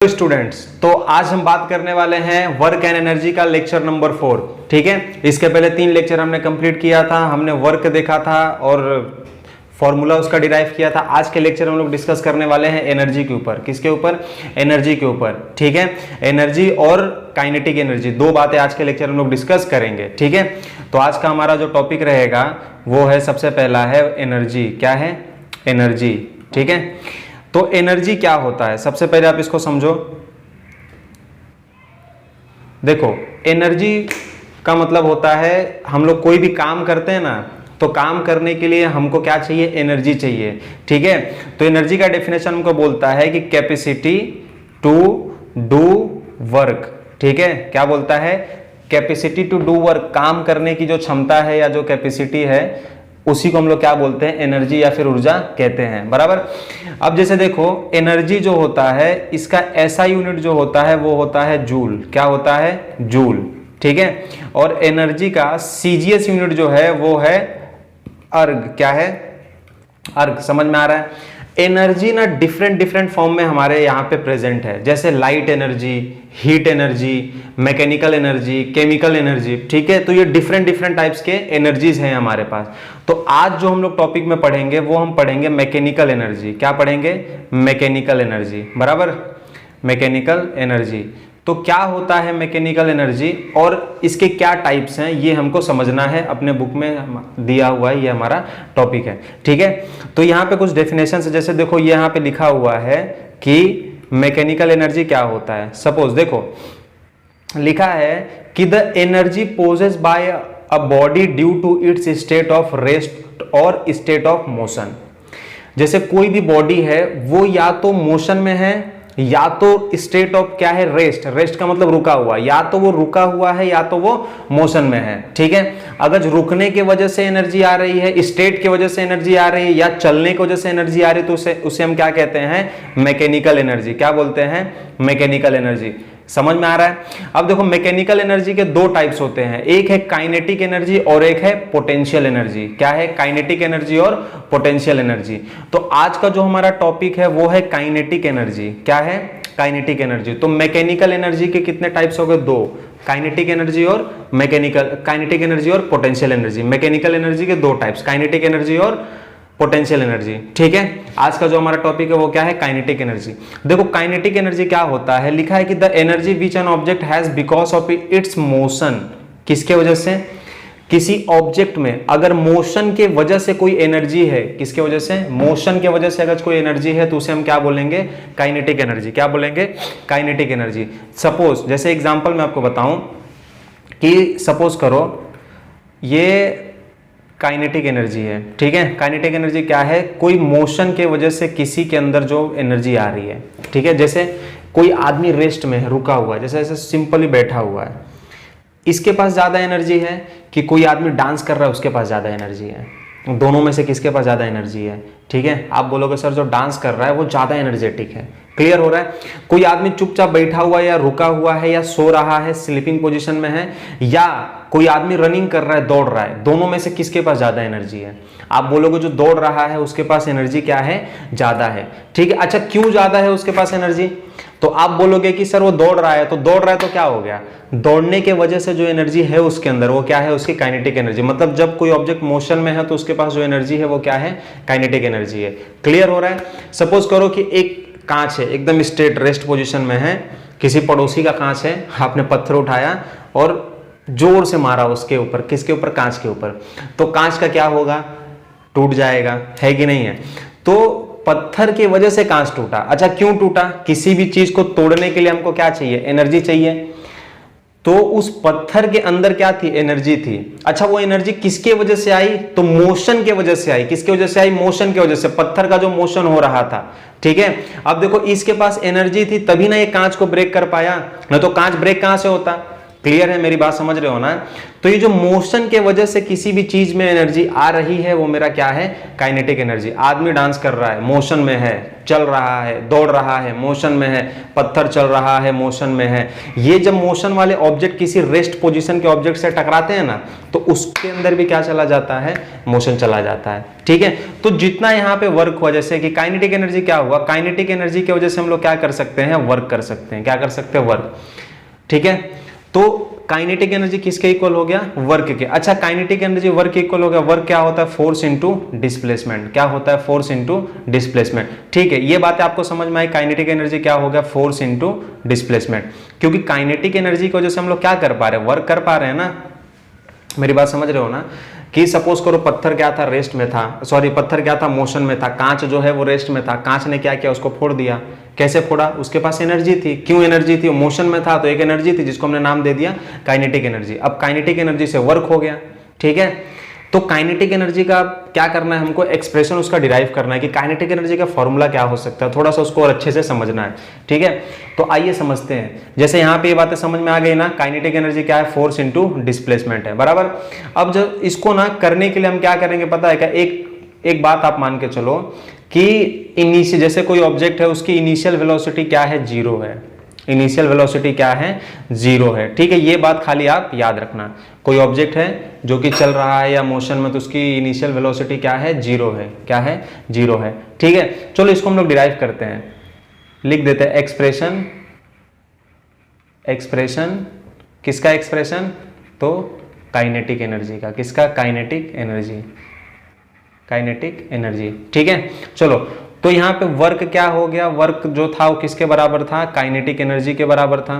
Students, तो आज हम बात करने वाले हैं वर्क एंड एनर्जी का लेक्चर नंबर 4। ठीक है, इसके पहले 3 लेक्चर हमने कंप्लीट किया था, हमने वर्क देखा था और फॉर्मूला उसका डिराइव किया था। आज के लेक्चर हम लोग डिस्कस करने वाले हैं एनर्जी के ऊपर। किसके ऊपर? एनर्जी के ऊपर। ठीक है, एनर्जी और काइनेटिक एनर्जी, 2 बातें आज के लेक्चर हम लोग डिस्कस करेंगे। ठीक है, तो आज का हमारा जो टॉपिक रहेगा वो है, सबसे पहला है एनर्जी। क्या है? एनर्जी। ठीक है, तो एनर्जी क्या होता है सबसे पहले आप इसको समझो। देखो, एनर्जी का मतलब होता है, हम लोग कोई भी काम करते हैं ना, तो काम करने के लिए हमको क्या चाहिए? एनर्जी चाहिए। ठीक है, तो एनर्जी का डेफिनेशन हमको बोलता है कि कैपेसिटी टू डू वर्क। ठीक है, क्या बोलता है? कैपेसिटी टू डू वर्क, काम करने की जो क्षमता है या जो कैपेसिटी है उसी को हम लोग क्या बोलते हैं? एनर्जी या फिर ऊर्जा कहते हैं। बराबर। अब जैसे देखो, एनर्जी जो होता है इसका ऐसा यूनिट जो होता है वो होता है जूल। क्या होता है? जूल। ठीक है, और एनर्जी का सीजीएस यूनिट जो है वो है अर्ग। क्या है? अर्ग। समझ में आ रहा है? एनर्जी ना डिफरेंट फॉर्म में हमारे यहाँ पे प्रेजेंट है, जैसे light energy, heat energy, mechanical energy, chemical energy. ठीक है, तो ये डिफरेंट टाइप्स के एनर्जीज हैं हमारे पास। तो आज जो हम लोग टॉपिक में पढ़ेंगे वो हम पढ़ेंगे मैकेनिकल एनर्जी। क्या पढ़ेंगे? Mechanical energy. बराबर, मैकेनिकल एनर्जी। तो क्या होता है मैकेनिकल एनर्जी और इसके क्या टाइप्स हैं ये हमको समझना है। अपने बुक में दिया हुआ है, ये हमारा टॉपिक है। ठीक है, तो यहाँ पे कुछ डेफिनेशन है, जैसे देखो ये यहाँ पे लिखा हुआ है कि मैकेनिकल एनर्जी क्या होता है। सपोज देखो लिखा है कि the energy possess by a body due to its state of rest और स्टेट ऑफ मोशन। जैसे कोई भी बॉडी है वो या तो मोशन में है या तो स्टेट ऑफ क्या है? रेस्ट। रेस्ट का मतलब रुका हुआ, या तो वो रुका हुआ है या तो वो मोशन में है। ठीक है, अगर रुकने की वजह से एनर्जी आ रही है, स्टेट की वजह से एनर्जी आ रही है या चलने की वजह से एनर्जी आ रही है, तो उसे हम क्या कहते हैं? Mechanical energy. क्या बोलते हैं? Mechanical energy. समझ में आ रहा है? अब देखो, मैकेनिकल एनर्जी के 2 टाइप्स होते हैं, एक है काइनेटिक एनर्जी और एक है पोटेंशियल एनर्जी। क्या है? काइनेटिक एनर्जी और पोटेंशियल एनर्जी। तो आज का जो हमारा टॉपिक है वो है काइनेटिक एनर्जी। क्या है? Kinetic energy. तो मैकेनिकल एनर्जी के कितने टाइप्स हो गए? 2, काइनेटिक एनर्जी और मैकेनिकल, काइनेटिक एनर्जी और पोटेंशियल एनर्जी। मैकेनिकल एनर्जी के 2 टाइप्स, काइनेटिक एनर्जी और पोटेंशियल एनर्जी। ठीक है, आज का जो हमारा टॉपिक है वो क्या है? Kinetic energy. देखो, काइनेटिक एनर्जी क्या होता है? लिखा है कि the energy which an object has because of its motion. किसके वजह से? किसी ऑब्जेक्ट में अगर मोशन के वजह से कोई एनर्जी है, किसके वजह से? मोशन के वजह से अगर कोई एनर्जी है तो उसे हम क्या बोलेंगे? Kinetic energy. क्या बोलेंगे? Kinetic energy. सपोज जैसे एग्जांपल मैं आपको बताऊं कि सपोज करो ये काइनेटिक एनर्जी है। ठीक है, काइनेटिक एनर्जी क्या है? कोई मोशन के वजह से किसी के अंदर जो एनर्जी आ रही है। ठीक है, जैसे कोई आदमी रेस्ट में है, रुका हुआ है, जैसे ऐसे सिंपली बैठा हुआ है, इसके पास ज्यादा एनर्जी है कि कोई आदमी डांस कर रहा है उसके पास ज्यादा एनर्जी है? दोनों में से किसके पास ज्यादा एनर्जी है? ठीक है, आप बोलोगे सर जो डांस कर रहा है वो ज्यादा एनर्जेटिक है। क्लियर हो रहा है? कोई आदमी चुपचाप बैठा हुआ है या रुका हुआ है या सो रहा है, स्लीपिंग पोजीशन में है, या कोई आदमी रनिंग कर रहा है, दौड़ रहा है, दोनों में से किसके पास ज्यादा एनर्जी है? आप बोलोगे जो दौड़ रहा है उसके पास एनर्जी क्या है? ज्यादा है। ठीक है, अच्छा क्यों ज्यादा है उसके पास एनर्जी? तो आप बोलोगे कि सर वो दौड़ रहा है, तो दौड़ रहा है तो क्या हो गया? दौड़ने के वजह से जो एनर्जी है उसके अंदर वो क्या है? उसकी काइनेटिक एनर्जी। मतलब जब कोई ऑब्जेक्ट मोशन में है तो उसके पास जो एनर्जी है वो क्या है? काइनेटिक एनर्जी है। क्लियर हो रहा है? सपोज करो कि एक कांच है, एकदम स्ट्रेट रेस्ट पोजीशन में है, किसी पड़ोसी का कांच है, आपने पत्थर उठाया और जोर से मारा उसके ऊपर। किसके ऊपर? कांच के ऊपर। तो कांच का क्या होगा? टूट जाएगा, है कि नहीं है? तो पत्थर की वजह से कांच टूटा। अच्छा क्यों टूटा? किसी भी चीज को तोड़ने के लिए हमको क्या चाहिए? एनर्जी चाहिए। तो उस पत्थर के अंदर क्या थी? एनर्जी थी। अच्छा वो एनर्जी किसके वजह से आई? तो मोशन के वजह से आई। किसके वजह से आई? मोशन के वजह से, पत्थर का जो मोशन हो रहा था। ठीक है, अब देखो इसके पास एनर्जी थी तभी ना ये कांच को ब्रेक कर पाया, ना तो कांच ब्रेक कहां से होता? क्लियर है, मेरी बात समझ रहे हो ना। तो ये जो मोशन के वजह से किसी भी चीज में एनर्जी आ रही है वो मेरा क्या है, काइनेटिक एनर्जी। आदमी डांस कर रहा है, मोशन में है, चल रहा है, दौड़ रहा है, मोशन में है, पत्थर चल रहा है, मोशन में है। ये जब मोशन वाले ऑब्जेक्ट किसी रेस्ट पोजीशन के ऑब्जेक्ट से टकराते हैं ना, तो उसके अंदर भी क्या चला जाता है, मोशन चला जाता है। ठीक है, तो जितना यहाँ पे वर्क हुआ, जैसे कि काइनेटिक एनर्जी क्या हुआ, काइनेटिक एनर्जी की वजह से हम लोग क्या कर सकते हैं, वर्क कर सकते हैं। क्या कर सकते हैं, वर्क। ठीक है, तो काइनेटिक एनर्जी किसके इक्वल हो गया, वर्क के। अच्छा, काइनेटिक एनर्जी वर्क इक्वल हो गया। वर्क क्या होता है, फोर्स इनटू डिस्प्लेसमेंट। क्या होता है, फोर्स इनटू डिस्प्लेसमेंट। ठीक है, ये बातें आपको समझ में आई। काइनेटिक एनर्जी क्या हो गया, फोर्स इनटू डिस्प्लेसमेंट। क्योंकि काइनेटिक एनर्जी की वजह से हम लोग क्या कर पा रहे हैं, वर्क कर पा रहे हैं ना। मेरी बात समझ रहे हो ना, कि सपोज करो पत्थर क्या था, रेस्ट में था, सॉरी पत्थर क्या था, मोशन में था। कांच जो है वो रेस्ट में था, कांच ने क्या किया, उसको फोड़ दिया। कैसे फोड़ा, उसके पास एनर्जी थी। क्यों एनर्जी थी, मोशन में था तो एक एनर्जी थी जिसको हमने नाम दे दिया काइनेटिक एनर्जी। अब काइनेटिक एनर्जी से वर्क हो गया। ठीक है, तो काइनेटिक एनर्जी का क्या करना है हमको, एक्सप्रेशन उसका डिराइव करना है कि काइनेटिक एनर्जी का फॉर्मूला क्या हो सकता है, थोड़ा सा उसको और अच्छे से समझना है। ठीक है, तो आइए समझते हैं। जैसे यहाँ पे ये बातें समझ में आ गई ना, काइनेटिक एनर्जी क्या है, फोर्स इनटू डिस्प्लेसमेंट है, बराबर। अब जब इसको ना करने के लिए हम क्या करेंगे पता है क्या, एक बात आप मान के चलो कि इनिशियल, जैसे कोई ऑब्जेक्ट है उसकी इनिशियल वेलोसिटी क्या है, 0 है। इनिशियल वेलोसिटी क्या है, 0 है। ठीक है, ये बात खाली आप याद रखना। कोई ऑब्जेक्ट है जो कि चल रहा है या मोशन में, तो उसकी इनिशियल वेलोसिटी क्या है, 0 है। क्या है, 0 है। ठीक है, चलो इसको हम लोग डिराइव करते हैं, लिख देते हैं एक्सप्रेशन। एक्सप्रेशन किसका, एक्सप्रेशन तो काइनेटिक एनर्जी का। किसका, काइनेटिक एनर्जी, काइनेटिक एनर्जी। ठीक है, चलो तो यहाँ पे वर्क क्या हो गया, वर्क जो था वो किसके बराबर था, काइनेटिक एनर्जी के बराबर था।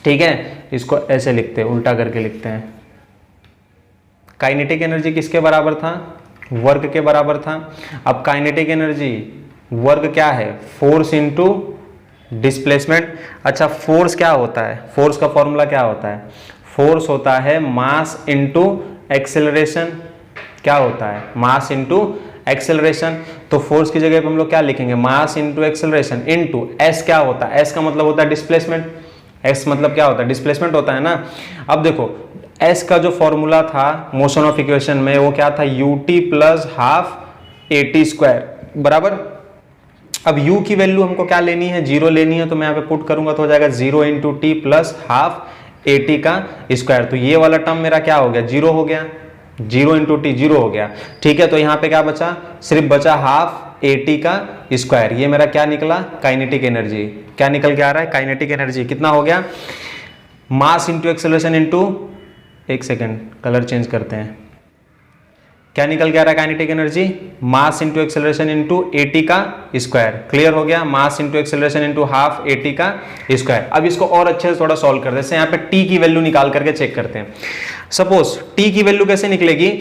ठीक है, इसको ऐसे लिखते हैं, उल्टा करके लिखते हैं। काइनेटिक एनर्जी किसके बराबर था, वर्क के बराबर था। अब काइनेटिक एनर्जी वर्क क्या है, फोर्स इनटू डिस्प्लेसमेंट। अच्छा, फोर्स क्या होता है, फोर्स का फॉर्मूला क्या होता है, फोर्स होता है मास इनटू एक्सेलरेशन। क्या होता है, मास इनटू एक्सेलरेशन। तो फोर्स की जगह पे हम लोग क्या लिखेंगे, mass into acceleration into S. क्या होता है, एस का मतलब होता है डिस्प्लेसमेंट। एस मतलब क्या होता है, डिस्प्लेसमेंट होता है ना। अब देखो एस का जो फॉर्मूला था मोशन ऑफ इक्वेशन में, वो क्या था, ut plus half AT square, बराबर। अब u की वैल्यू हमको क्या लेनी है, 0 लेनी है, तो मैं यहाँ पे पुट करूंगा तो हो जाएगा 0 into T plus half AT का स्क्वायर। तो ये वाला टर्म मेरा क्या हो गया, 0 हो गया। 0 इंटू टी 0 हो गया। ठीक है, तो यहाँ पे क्या बचा, सिर्फ बचा हाफ AT का स्क्वायर। ये मेरा क्या निकला, काइनेटिक एनर्जी। क्या निकल के आ रहा है, काइनेटिक एनर्जी। कितना हो गया, मास इंटू एक्सेलरेशन इंटू, एक सेकेंड कलर चेंज करते हैं। क्या निकल के आ रहा है, kinetic energy mass into acceleration into AT का स्क्वायर। क्लियर हो गया, mass into acceleration into half AT का स्क्वायर। अब इसको और अच्छे से थोड़ा सॉल्व करते हैं। जैसे यहाँ पे t की वैल्यू निकाल करके चेक करते हैं। सपोज t की वैल्यू कैसे निकलेगी,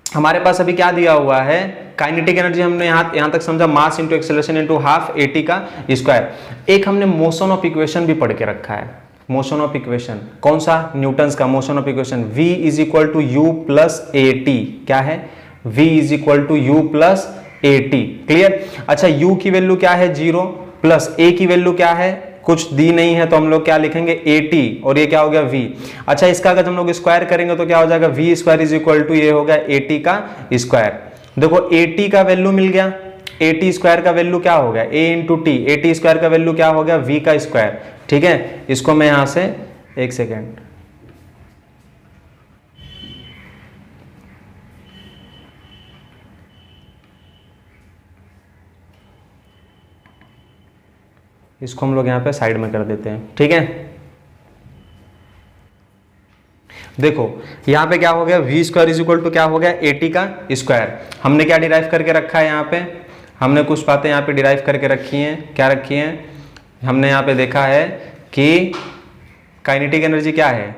हमारे पास अभी क्या दिया हुआ है, काइनेटिक एनर्जी हमने यहां तक समझा, mass into acceleration into half AT का स्क्वायर। एक हमने मोशन ऑफ इक्वेशन भी पढ़ के रखा है, मोशन ऑफ इक्वेशन। कौन सा, न्यूटन्स का motion of equation, v is equal to u plus AT। क्या है, v is equal to u plus AT। Clear. अच्छा, u की वैल्यू क्या है, 0, प्लस a की वैल्यू क्या है, कुछ दी नहीं है, तो हम लोग क्या लिखेंगे AT, और ये क्या हो गया v। अच्छा, इसका अगर हम लोग स्क्वायर करेंगे तो क्या हो जाएगा, v square is equal to, ये हो गया AT का स्क्वायर। देखो AT का वैल्यू मिल गया, AT स्क्वायर का वैल्यू क्या हो गया, a into T. AT square का वैल्यू क्या हो गया, v का स्क्वायर। ठीक है, इसको मैं यहां से, एक सेकेंड, इसको हम लोग यहां पे साइड में कर देते हैं। ठीक है, देखो यहां पे क्या हो गया, v square is equal to क्या हो गया, AT का स्क्वायर। हमने क्या डिराइव करके रखा है, यहाँ पे हमने कुछ बातें यहाँ पे डिराइव करके रखी हैं। क्या रखी हैं, हमने यहाँ पे देखा है कि काइनेटिक एनर्जी क्या है,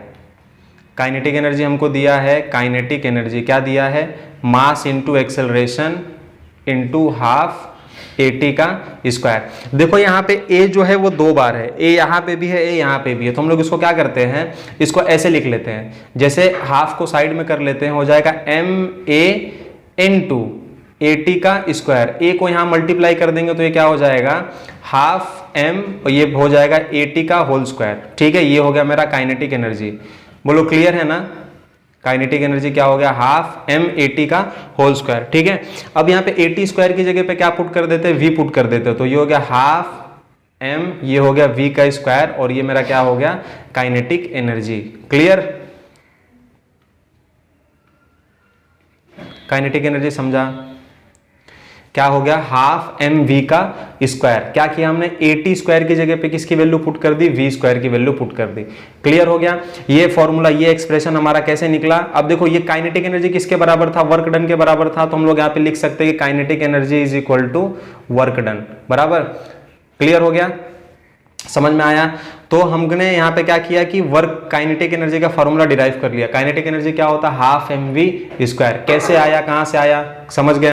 काइनेटिक एनर्जी हमको दिया है, काइनेटिक एनर्जी क्या दिया है, mass into acceleration into half AT का स्क्वायर। देखो यहाँ पे a जो है वो 2 बार है, a यहाँ पे भी है, a यहाँ पे भी है, तो हम लोग इसको क्या करते हैं, इसको ऐसे लिख लेते हैं, जैसे हाफ को साइड में कर लेते हैं, हो जाएगा MA इंटू AT का स्क्वायर, ए को यहाँ मल्टीप्लाई कर देंगे तो ये क्या हो जाएगा हाफ m, और ये हो जाएगा AT का होल स्क्वायर। ठीक है, ये हो गया मेरा काइनेटिक एनर्जी। बोलो क्लियर है ना? काइनेटिक एनर्जी क्या हो गया हाफ m AT का होल स्क्वायर। ठीक है, अब यहाँ पे AT स्क्वायर की जगह पे क्या पुट कर देते हैं, v पुट कर देते हैं, तो ये हो गया हाफ m, ये हो गया v का स्क्वायर, और ये मेरा क्या हो गया kinetic energy. Clear? Kinetic energy समझा? क्या हो गया हाफ एम वी का स्क्वायर। क्या किया हमने, AT स्क्वायर की जगह पे किसकी वैल्यू पुट कर दी, v स्क्वायर की वैल्यू पुट कर दी। क्लियर हो गया? ये फॉर्मूला, ये एक्सप्रेशन हमारा कैसे निकला? अब देखो ये काइनेटिक एनर्जी किसके बराबर था, वर्क डन के बराबर था, तो हम लोग यहाँ पे लिख सकते हैं कि kinetic energy is equal to work done, बराबर। क्लियर हो गया? समझ में आया? तो हमने यहाँ पे क्या किया कि वर्क काइनेटिक एनर्जी का फॉर्मूला डिराइव कर लिया। काइनेटिक एनर्जी क्या होता है हाफ एम वी स्क्वायर। कैसे आया, कहां से आया, समझ गए?